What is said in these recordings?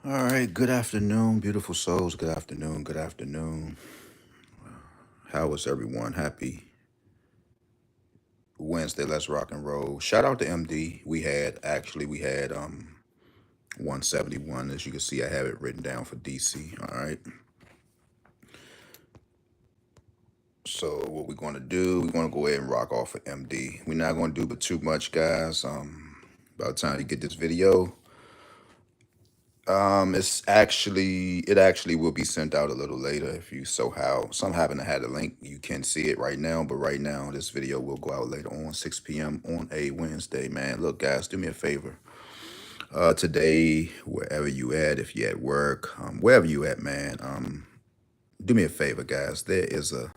All right, good afternoon, beautiful souls. Good afternoon, good afternoon. How is everyone? Happy Wednesday. Let's rock and roll. Shout out to MD. We had 171. As you can see, I have it written down for DC. All right. So what we're gonna do, we're gonna go ahead and rock off of MD. We're not gonna do but too much, guys. By the time you get this video, it actually will be sent out a little later if you some happen to have the link. You can see it right now, but right now this video will go out later on 6 p.m. on a Wednesday, man. Look, guys, do me a favor. Today, wherever you at, if you at work, wherever you at, man, do me a favor, guys. There's a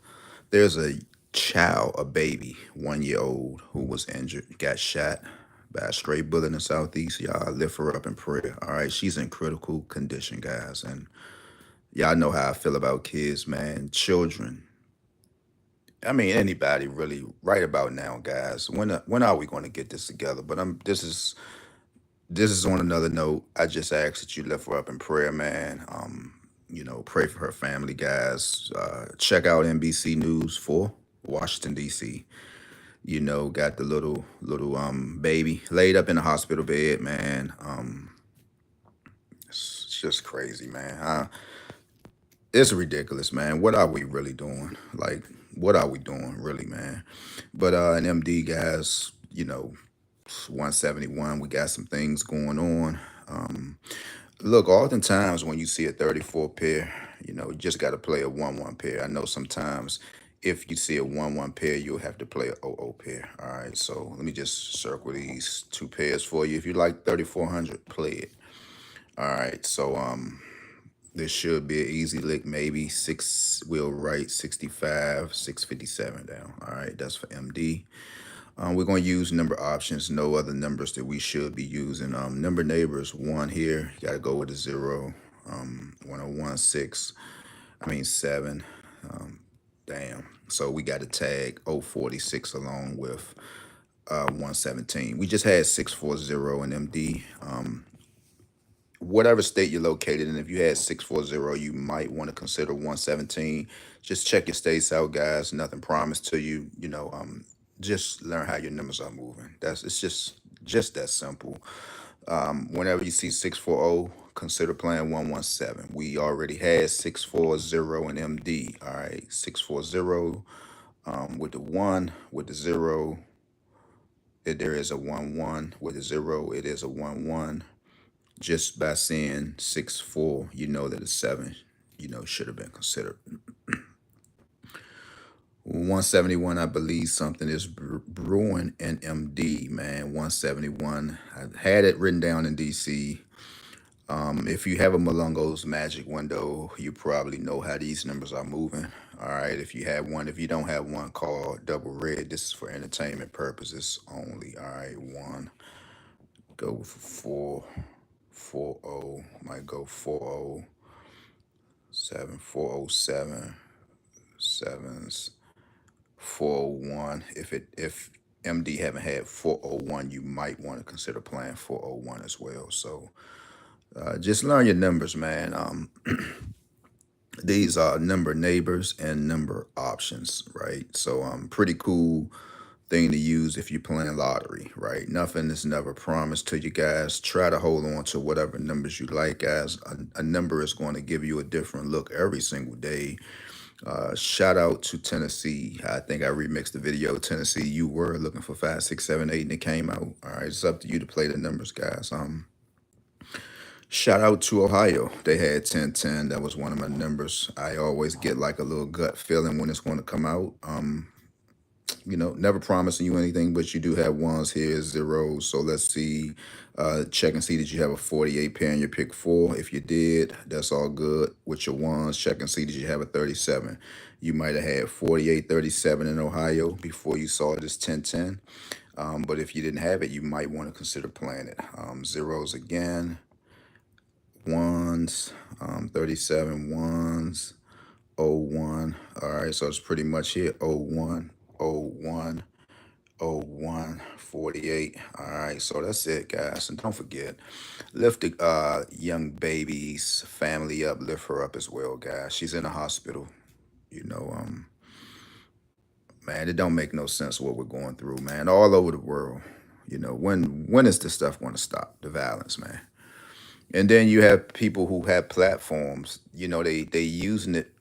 child, a baby, 1 year old, who was injured, got shot by a stray bullet in the southeast. Y'all lift her up in prayer. All right, she's in critical condition, guys, and y'all know how I feel about kids, man. Children. I mean, anybody really. Right about now, guys. When are we going to get this together? But this is on another note. I just ask that you lift her up in prayer, man. Pray for her family, guys. Check out NBC News for Washington D.C. Got the little baby laid up in the hospital bed, man. It's just crazy, man. It's ridiculous, man. What are we really doing? Like, what are we doing, really, man? But an MD, guys, 171. We got some things going on. Look, oftentimes when you see a 34 pair, you just got to play a 1-1 pair. I know sometimes if you see a 1-1 pair, you'll have to play a 0-0 pair. All right, so let me just circle these two pairs for you. If you like 3400, play it. All right, so this should be an easy lick, maybe six. We'll write 65, 657 down. All right, that's for MD. We're going to use number options, no other numbers that we should be using. Number neighbors, one here, you got to go with a zero. 1016, 7. Damn. So we got to tag 046 along with 117. We just had 640 in MD. Whatever state you're located in, if you had 640, you might want to consider 117. Just check your states out, guys. Nothing promised to you. Just learn how your numbers are moving. It's just that simple. Whenever you see 640, consider playing 117. We already had 640 in MD. All right, 640 with the 1, with the 0. If there is a 1-1 with a 0, it is a 1-1. Just by seeing 6-4, you know that a 7, should have been considered. 171, I believe something is brewing in MD, man. 171. I had it written down in DC. If you have a Malungo's magic window, you probably know how these numbers are moving. All right. If you have one, if you don't have one, call double red. This is for entertainment purposes only. All right. One. Go for 440. Might go 40. 407. Sevens. 401. If MD haven't had 401, you might want to consider playing 401 as well. So just learn your numbers, man. These are number neighbors and number options, right? So pretty cool thing to use if you're playing lottery, right? Nothing is never promised to you guys. Try to hold on to whatever numbers you like, guys. A number is going to give you a different look every single day. Shout out to Tennessee. I think I remixed the video. Tennessee, you were looking for 5, 6, 7, 8, and it came out. All right, it's up to you to play the numbers, guys. Shout out to Ohio. They had 1010. That was one of my numbers. I always get like a little gut feeling when it's going to come out. Never promising you anything, but you do have ones here, zeros. So let's see. Check and see that you have a 48 pair in your pick 4. If you did, that's all good with your ones. Check and see that you have a 37. You might have had 48, 37 in Ohio before you saw this 1010. But if you didn't have it, you might want to consider playing it. Zeros again. Ones, 37 ones, 01. All right, so it's pretty much here. 01, 01, 0148. All right, so that's it, guys. And don't forget, lift the young baby's family up, lift her up as well, guys. She's in the hospital. You know, man, it don't make no sense what we're going through, man, all over the world. You know, when is this stuff going to stop? The violence, man. And then you have people who have platforms. You know, they using it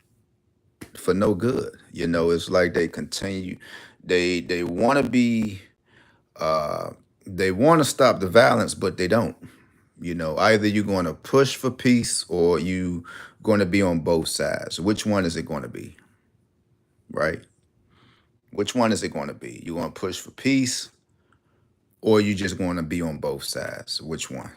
for no good. You know, it's like they continue. They want to be. Uh, they want to stop the violence, but they don't. You know, either you're going to push for peace or you going to be on both sides. Which one is it going to be? Right? Which one is it going to be? You going to push for peace or you just going to be on both sides? Which one?